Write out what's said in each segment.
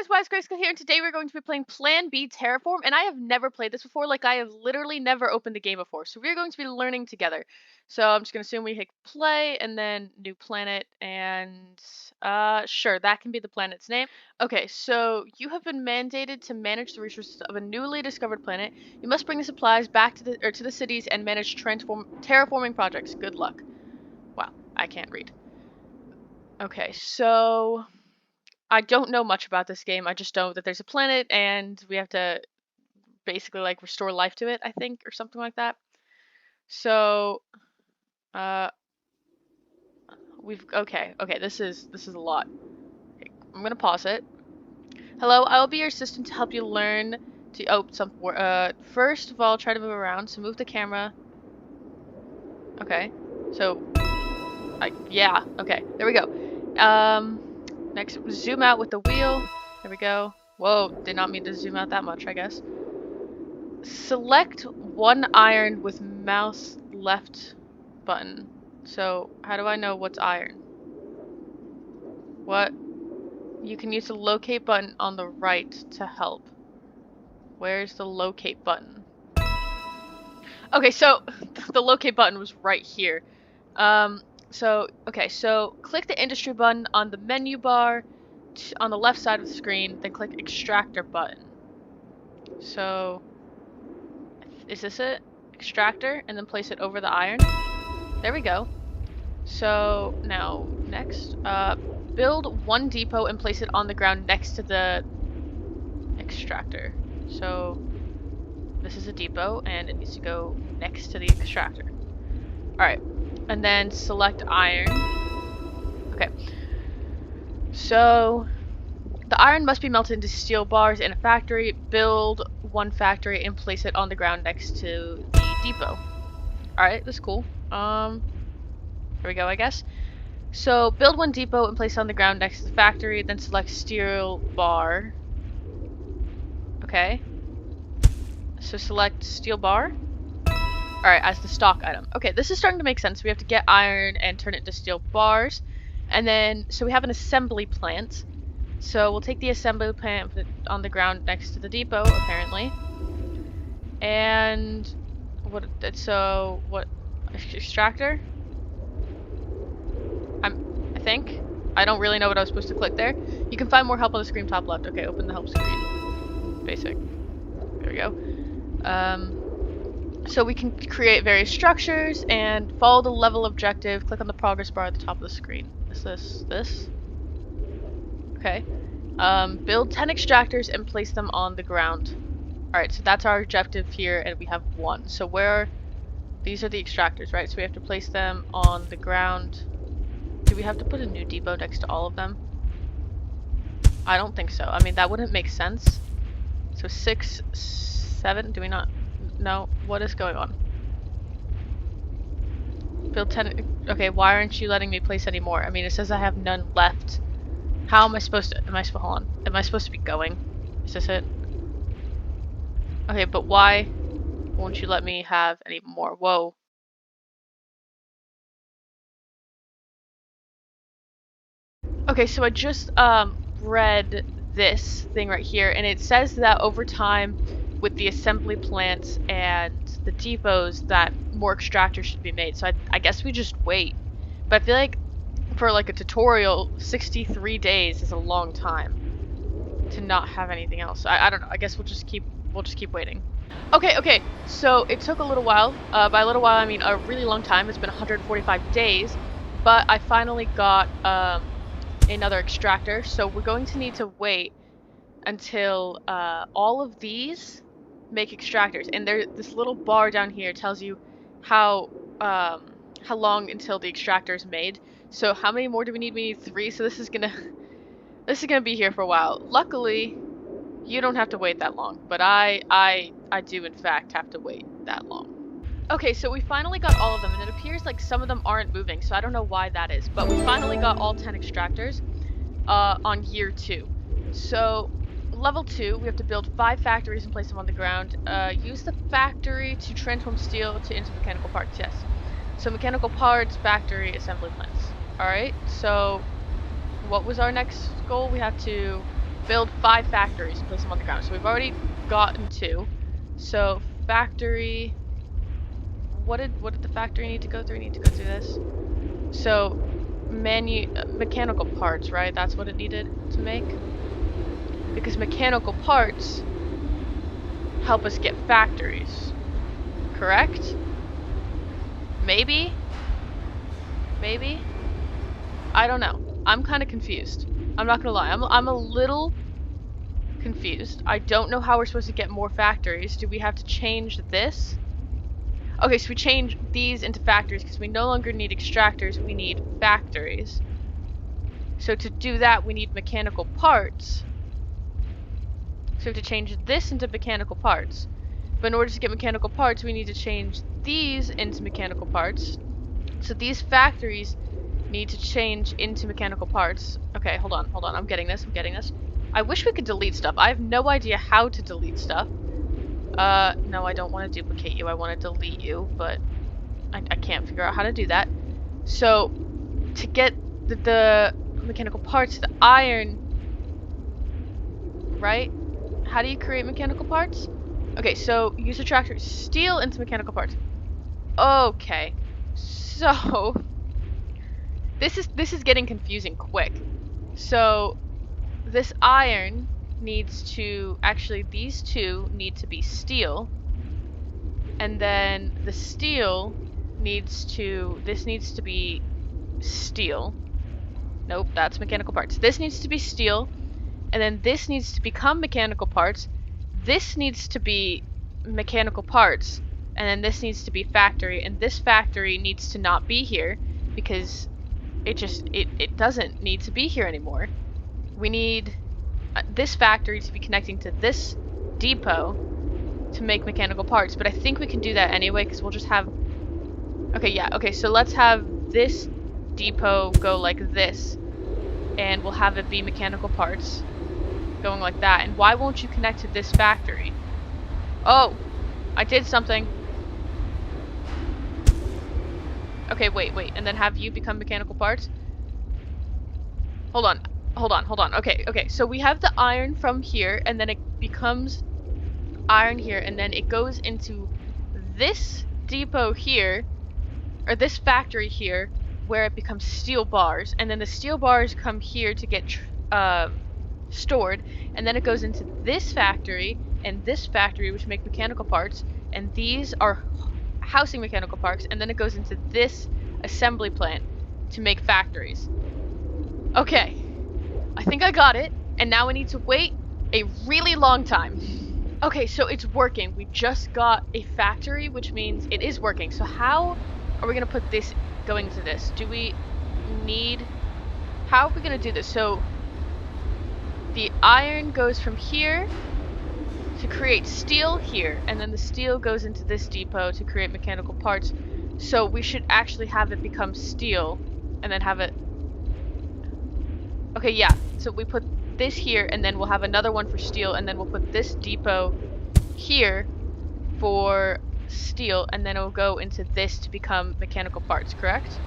guys, Wise Grayskull here, and today we're going to be playing Plan B Terraform, and I have never played this before. Like, I have literally never opened the game before, so we're going to be learning together. So I'm just going to assume we hit play, and then new planet, and sure, that can be the planet's name. Okay, so you have been mandated to manage the resources of a newly discovered planet. You must bring the supplies back to the cities and manage terraforming projects. Good luck. Wow, I can't read. Okay, so I don't know much about this game. I just know that there's a planet and we have to basically like restore life to it, I think, or something like that. So, okay, this is a lot. Okay, I'm gonna pause it. Hello, I will be your assistant to help you learn to first of all, try to move around. So move the camera. Okay, so yeah, okay, there we go. Next, zoom out with the wheel. There we go. Whoa, did not mean to zoom out that much, I guess. Select one iron with mouse left button. So, how do I know what's iron? What? You can use the locate button on the right to help. Where's the locate button? Okay, so the locate button was right here. So click the industry button on the menu bar on the left side of the screen, then click extractor button. So, is this it? Extractor, and then place it over the iron. There we go. So, now, next, build one depot and place it on the ground next to the extractor. So, this is a depot, and it needs to go next to the extractor. Alright, and then select iron. Okay. So, the iron must be melted into steel bars in a factory. Build one factory and place it on the ground next to the depot. Alright, that's cool. Here we go, I guess. So, build one depot and place it on the ground next to the factory, then select steel bar. Okay. So, select steel bar. Alright, as the stock item. Okay, this is starting to make sense. We have to get iron and turn it into steel bars. And then, so we have an assembly plant. So we'll take the assembly plant and put it on the ground next to the depot, apparently. And what extractor? I think. I don't really know what I was supposed to click there. You can find more help on the screen top left. Okay, open the help screen. Basic. There we go. So we can create various structures and follow the level objective. Click on the progress bar at the top of the screen. Is this? Okay. Build 10 extractors and place them on the ground. Alright, so that's our objective here, and we have one. So these are the extractors, right? So we have to place them on the ground. Do we have to put a new depot next to all of them? I don't think so. I mean, that wouldn't make sense. So 6, 7, do we not? No, what is going on? Build 10, okay, why aren't you letting me place any more? I mean, it says I have none left. How am I supposed to, hold on, am I supposed to be going? Is this it? Okay, but why won't you let me have any more? Whoa. Okay, so I just, read this thing right here, and it says that over time, with the assembly plants and the depots, that more extractors should be made. So I guess we just wait. But I feel like for like a tutorial, 63 days is a long time to not have anything else. I don't know. I guess we'll just keep waiting. Okay. So it took a little while. By a little while, I mean a really long time. It's been 145 days, but I finally got another extractor. So we're going to need to wait until all of these make extractors, and this little bar down here tells you how long until the extractor is made. So how many more do we need? We need 3. So this is gonna be here for a while. Luckily, you don't have to wait that long, but I do in fact have to wait that long. Okay, so we finally got all of them, and it appears like some of them aren't moving, so I don't know why that is, but we finally got all 10 extractors on year 2. So level 2, we have to build 5 factories and place them on the ground. Use the factory to transform steel into mechanical parts, yes. So mechanical parts, factory, assembly plants. Alright, so what was our next goal? We have to build 5 factories and place them on the ground. So we've already gotten 2. So factory, what did the factory need to go through? I need to go through this. So mechanical parts, right? That's what it needed to make. Because mechanical parts help us get factories. Correct? Maybe? Maybe? I don't know. I'm kind of confused. I'm not gonna lie. I'm a little confused. I don't know how we're supposed to get more factories. Do we have to change this? Okay, so we change these into factories because we no longer need extractors, we need factories. So to do that, we need mechanical parts. So to change this into mechanical parts. But in order to get mechanical parts, we need to change these into mechanical parts. So these factories need to change into mechanical parts. Okay, hold on. I'm getting this. I wish we could delete stuff. I have no idea how to delete stuff. No, I don't want to duplicate you. I want to delete you, but I can't figure out how to do that. So, to get the mechanical parts, the iron, right? How do you create mechanical parts? Okay, so use a tractor, steel into mechanical parts. Okay, so this is getting confusing quick. So this iron needs to, actually these two need to be steel, and then the steel needs to, this needs to be steel. Nope, that's mechanical parts. This needs to be steel, and then this needs to become mechanical parts. This needs to be mechanical parts, and then this needs to be factory, and this factory needs to not be here because it doesn't need to be here anymore. We need this factory to be connecting to this depot to make mechanical parts, but I think we can do that anyway because we'll just have, okay, yeah, okay, so let's have this depot go like this, and we'll have it be mechanical parts going like that. And why won't you connect to this factory? Oh, I did something. Okay, wait, and then have you become mechanical parts? Hold on. Okay, so we have the iron from here, and then it becomes iron here, and then it goes into this depot here, or this factory here, where it becomes steel bars, and then the steel bars come here to get stored, and then it goes into this factory and this factory, which make mechanical parts, and these are housing mechanical parts, and then it goes into this assembly plant to make factories. Okay, I think I got it, and now we need to wait a really long time. Okay, so it's working. We just got a factory, which means it is working. So how are we gonna put this going to this? Do we need, how are we gonna do this? So the iron goes from here to create steel here, and then the steel goes into this depot to create mechanical parts. So we should actually have it become steel, and then have it, okay, yeah, so we put this here, and then we'll have another one for steel, and then we'll put this depot here for steel, and then it'll go into this to become mechanical parts, correct?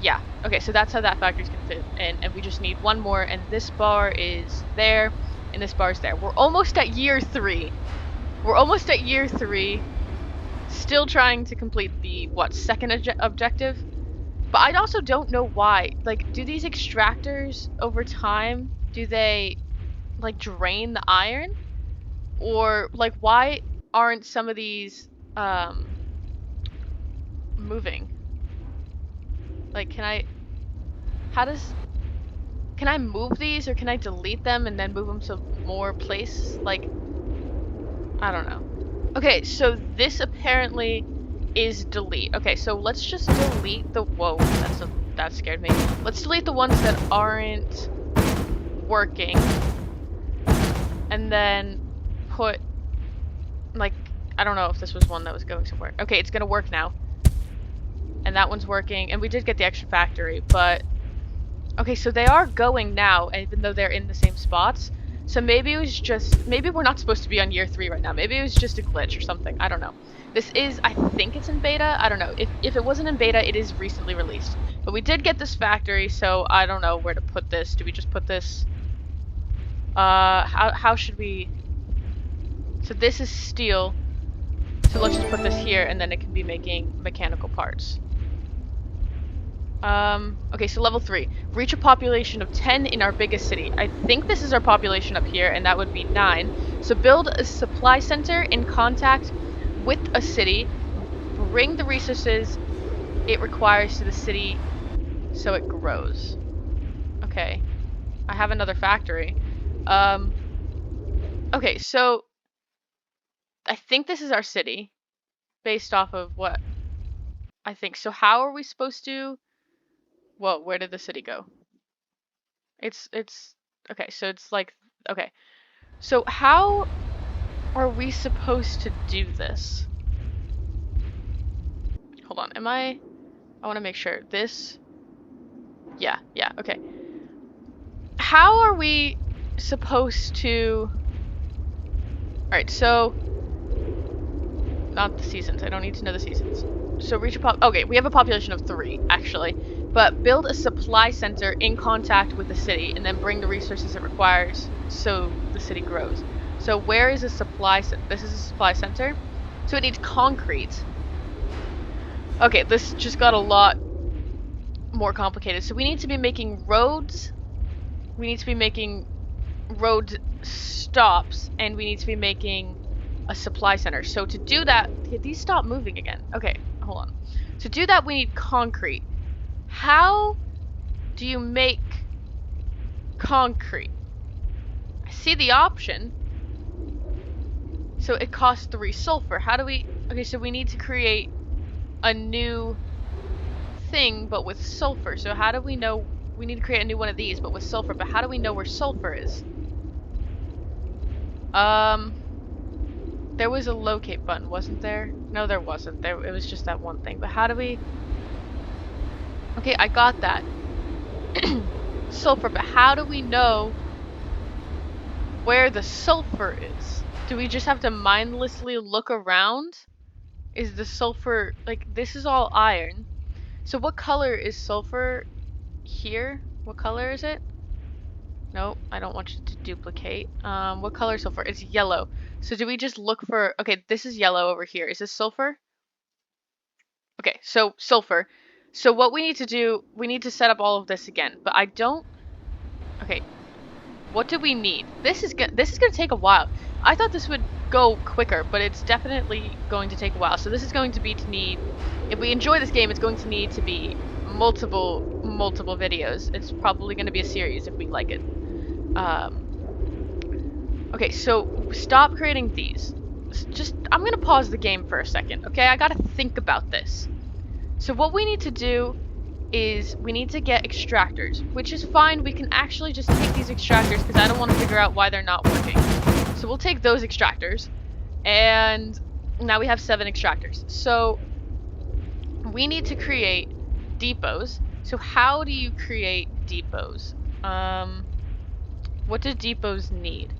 Yeah, okay, so that's how that factory's gonna fit in, and we just need one more, and this bar is there, and this bar's there. We're almost at year 3. Still trying to complete the, what, second objective? But I also don't know why. Like, do these extractors, over time, do they, like, drain the iron? Or, like, why aren't some of these, moving? Like, can I move these, or can I delete them and then move them to more place? Like, I don't know. Okay, so this apparently is delete. Okay, so let's just delete the, whoa, that scared me. Let's delete the ones that aren't working, and then put, like, I don't know if this was one that was going somewhere. Okay, it's gonna work now. And that one's working, and we did get the extra factory, but okay, so they are going now, even though they're in the same spots. So maybe it was just, maybe we're not supposed to be on year 3 right now. Maybe it was just a glitch or something. I don't know. This is, I think it's in beta. I don't know. If it wasn't in beta, it is recently released. But we did get this factory, so I don't know where to put this. Do we just put this? How should we... So this is steel. So let's just put this here, and then it can be making mechanical parts. Okay, so level 3. Reach a population of 10 in our biggest city. I think this is our population up here, and that would be 9. So build a supply center in contact with a city. Bring the resources it requires to the city so it grows. Okay. I have another factory. Okay, so I think this is our city based off of what I think. So how are we supposed to... Whoa, where did the city go? It's okay, so it's like, okay. So how are we supposed to do this? Hold on, I want to make sure. This, yeah, okay. How are we supposed to... Alright, so not the seasons. I don't need to know the seasons. So reach a okay, we have a population of 3, actually. But build a supply center in contact with the city, and then bring the resources it requires so the city grows. So where is a supply center? This is a supply center. So it needs concrete. Okay, this just got a lot more complicated. So we need to be making roads. We need to be making road stops, and we need to be making a supply center. So to do that, these stop moving again. Okay, hold on. To do that, we need concrete. How do you make concrete? I see the option. So it costs 3 sulfur. How do we... Okay, so we need to create a new thing, but with sulfur. So how do we know... We need to create a new one of these, but with sulfur. But how do we know where sulfur is? There was a locate button, wasn't there? No, there wasn't. It was just that one thing. But how do we... Okay, I got that. Sulfur, but how do we know where the sulfur is? Do we just have to mindlessly look around? Is the sulfur... Like, this is all iron. So what color is sulfur here? What color is it? Nope, I don't want you to duplicate. What color is sulfur? It's yellow. So do we just look for... Okay, this is yellow over here. Is this sulfur? Okay, so sulfur. So what we need to do, we need to set up all of this again. But I don't... Okay, what do we need? This is gonna take a while. I thought this would go quicker, but it's definitely going to take a while. So this is going to be to need... If we enjoy this game, it's going to need to be multiple videos. It's probably going to be a series if we like it. Okay, so stop creating these. I'm gonna pause the game for a second, okay? I gotta think about this. So what we need to do is we need to get extractors, which is fine. We can actually just take these extractors because I don't want to figure out why they're not working. So we'll take those extractors, and now we have 7 extractors. So we need to create depots. So how do you create depots? What do depots need?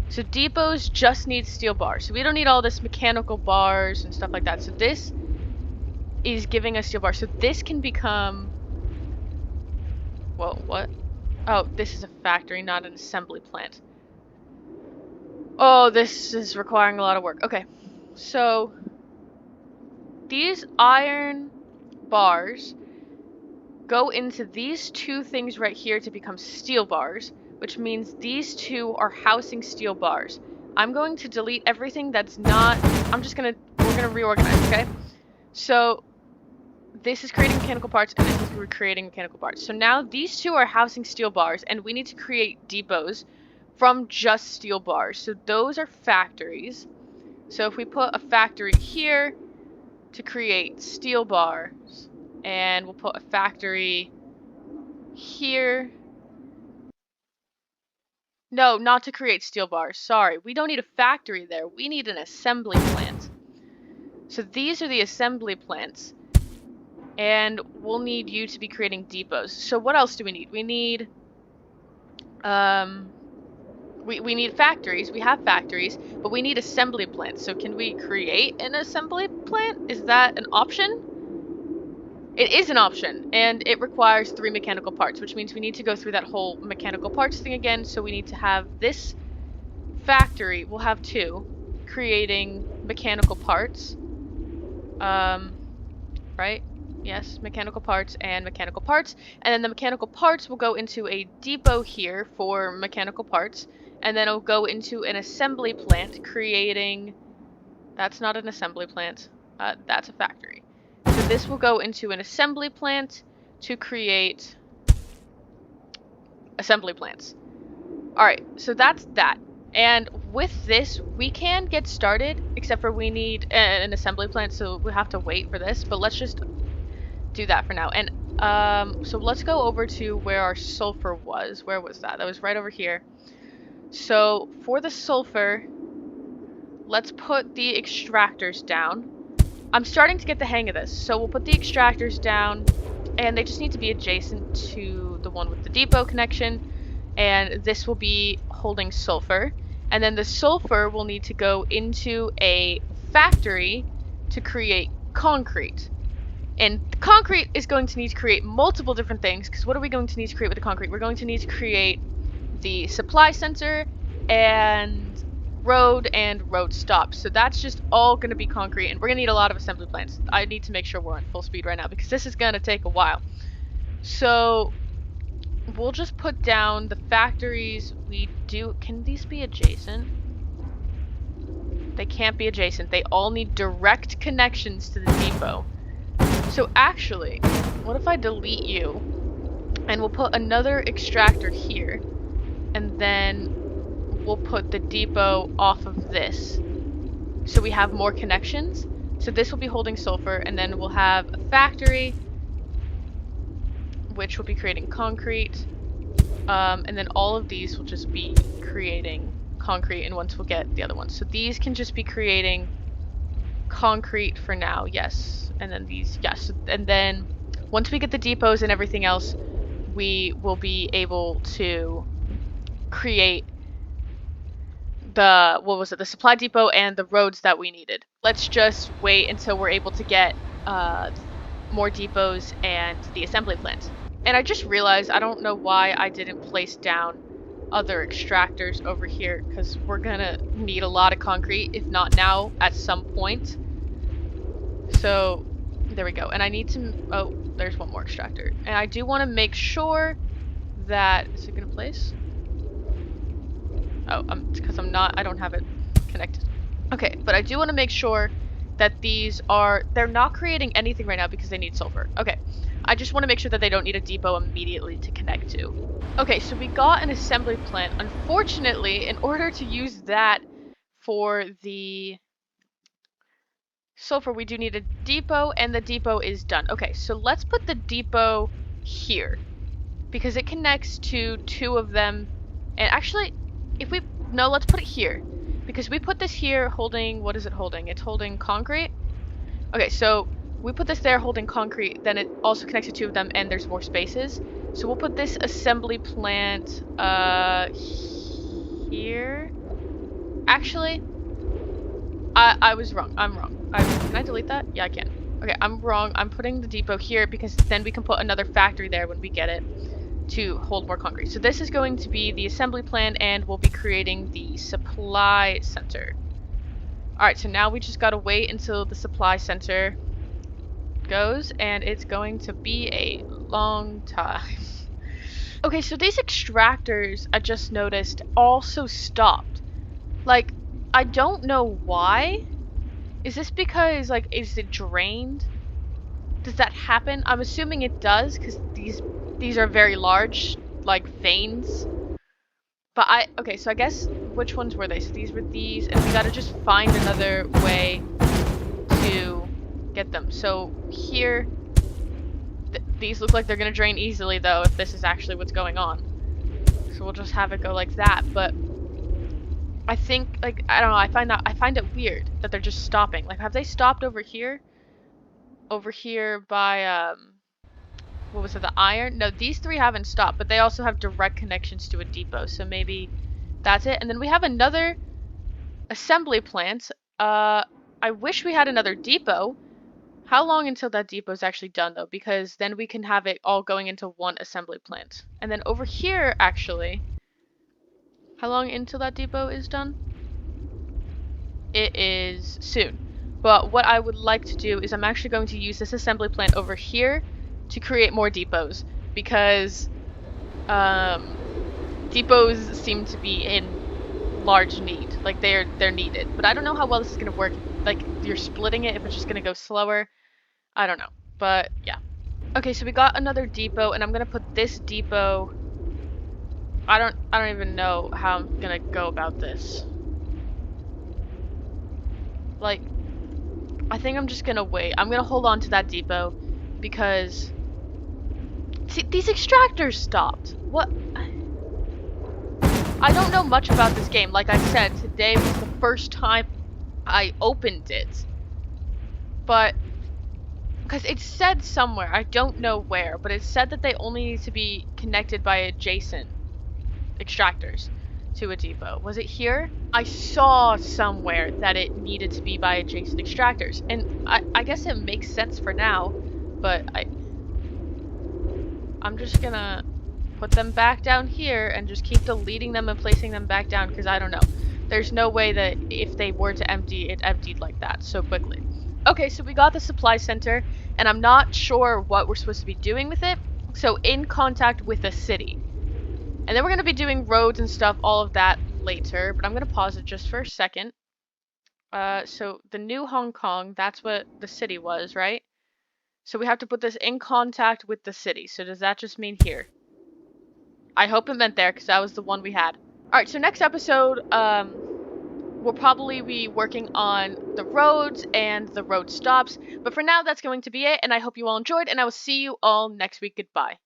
So depots just need steel bars. So we don't need all this mechanical bars and stuff like that. So this is giving us steel bars. So this can become... Whoa, what? Oh, this is a factory, not an assembly plant. Oh, this is requiring a lot of work. Okay, so these iron bars go into these 2 things right here to become steel bars, which means these 2 are housing steel bars. I'm going to delete everything that's not... we're gonna reorganize, okay? So this is creating mechanical parts, and this is creating mechanical parts. So now these 2 are housing steel bars, and we need to create depots from just steel bars. So those are factories. So if we put a factory here to create steel bars, and we'll put a factory here. No, not to create steel bars. Sorry, we don't need a factory there. We need an assembly plant. So these are the assembly plants. And we'll need you to be creating depots. So what else do we need? We need... We need factories. We have factories, but we need assembly plants. So can we create an assembly plant? Is that an option? It is an option, and it requires 3 mechanical parts, which means we need to go through that whole mechanical parts thing again, so we need to have this factory, we'll have 2, creating mechanical parts. Right? Yes, mechanical parts, and then the mechanical parts will go into a depot here for mechanical parts, and then it'll go into an assembly plant, creating... That's not an assembly plant, that's a factory. So this will go into an assembly plant to create assembly plants. Alright, so that's that. And with this, we can get started, except for we need an assembly plant, so we have to wait for this, but let's just do that for now. And so let's go over to where our sulfur was. Where was that? That was right over here. So for the sulfur, let's put the extractors down. I'm starting to get the hang of this, so we'll put the extractors down, and they just need to be adjacent to the one with the depot connection, and this will be holding sulfur. And then the sulfur will need to go into a factory to create concrete. And concrete is going to need to create multiple different things, because what are we going to need to create with the concrete? We're going to need to create the supply center and road stop. So that's just all going to be concrete, and we're going to need a lot of assembly plants. I need to make sure we're on full speed right now, because this is going to take a while. So we'll just put down the factories we do. Can these be adjacent? They can't be adjacent. They all need direct connections to the depot. So actually, what if I delete you, and we'll put another extractor here, and then we'll put the depot off of this, so we have more connections. So this will be holding sulfur, and then we'll have a factory, which will be creating concrete, and then all of these will just be creating concrete, and once we'll get the other ones. So these can just be creating concrete for now, yes. And then these, yes. And then once we get the depots and everything else, we will be able to create the, what was it, the supply depot and the roads that we needed. Let's just wait until we're able to get more depots and the assembly plant. And I just realized, I don't know why I didn't place down other extractors over here, because we're gonna need a lot of concrete, if not now, at some point. So there we go. And I need to, oh, there's one more extractor. And I do want to make sure that, is it gonna place? Oh, because I don't have it connected. Okay, but I do want to make sure that these are, they're not creating anything right now because they need sulfur. Okay, I just want to make sure that they don't need a depot immediately to connect to. Okay, so we got an assembly plant. Unfortunately, in order to use that for the sulfur, we do need a depot, and the depot is done. Okay, so let's put the depot here, because it connects to 2 of them. And actually, if we, no, let's put it here, because we put this here holding, what is it holding? It's holding concrete. Okay, so we put this there holding concrete, then it also connects to 2 of them, and there's more spaces. So we'll put this assembly plant here. Actually, I was wrong. I'm wrong. Can I delete that? Yeah, I can. Okay, I'm wrong. I'm putting the depot here because then we can put another factory there when we get it to hold more concrete. So this is going to be the assembly plant, and we'll be creating the supply center. Alright, so now we just gotta wait until the supply center goes, and it's going to be a long time. Okay, so these extractors, I just noticed, also stopped. Like, I don't know why. Is this because, like, is it drained? Does that happen? I'm assuming it does, because these are very large, like, veins. But okay, so I guess, which ones were they? So these were these, and we gotta just find another way to get them. So here, these look like they're gonna drain easily, though, if this is actually what's going on. So we'll just have it go like that, but I think, like, I don't know, I find it weird that they're just stopping. Like, have they stopped over here? Over here by, what was it, the iron? No, these 3 haven't stopped, but they also have direct connections to a depot, so maybe that's it. And then we have another assembly plant. I wish we had another depot. How long until that depot is actually done, though? Because then we can have it all going into one assembly plant. And then over here, actually, how long until that depot is done? It is soon. But what I would like to do is I'm actually going to use this assembly plant over here to create more depots. Because depots seem to be in large need. Like they're needed. But I don't know how well this is gonna work. Like you're splitting it, if it's just gonna go slower. I don't know. But yeah. Okay, so we got another depot, and I'm gonna put this depot. I don't even know how I'm gonna go about this. Like, I think I'm just gonna wait. I'm gonna hold on to that depot because see, these extractors stopped. What? I don't know much about this game. Like I said, today was the first time I opened it. But because it said somewhere, I don't know where, but it said that they only need to be connected by adjacent extractors to a depot. Was it here? I saw somewhere that it needed to be by adjacent extractors, and I guess it makes sense for now, but I'm just gonna put them back down here and just keep deleting them and placing them back down because I don't know. There's no way that if they were to empty, it emptied like that so quickly. Okay, so we got the supply center, and I'm not sure what we're supposed to be doing with it. So in contact with a city. And then we're going to be doing roads and stuff, all of that later, but I'm going to pause it just for a second. So the new Hong Kong, that's what the city was, right? So we have to put this in contact with the city. So does that just mean here? I hope it meant there, because that was the one we had. Alright, so next episode, we'll probably be working on the roads and the road stops. But for now, that's going to be it, and I hope you all enjoyed, and I will see you all next week. Goodbye.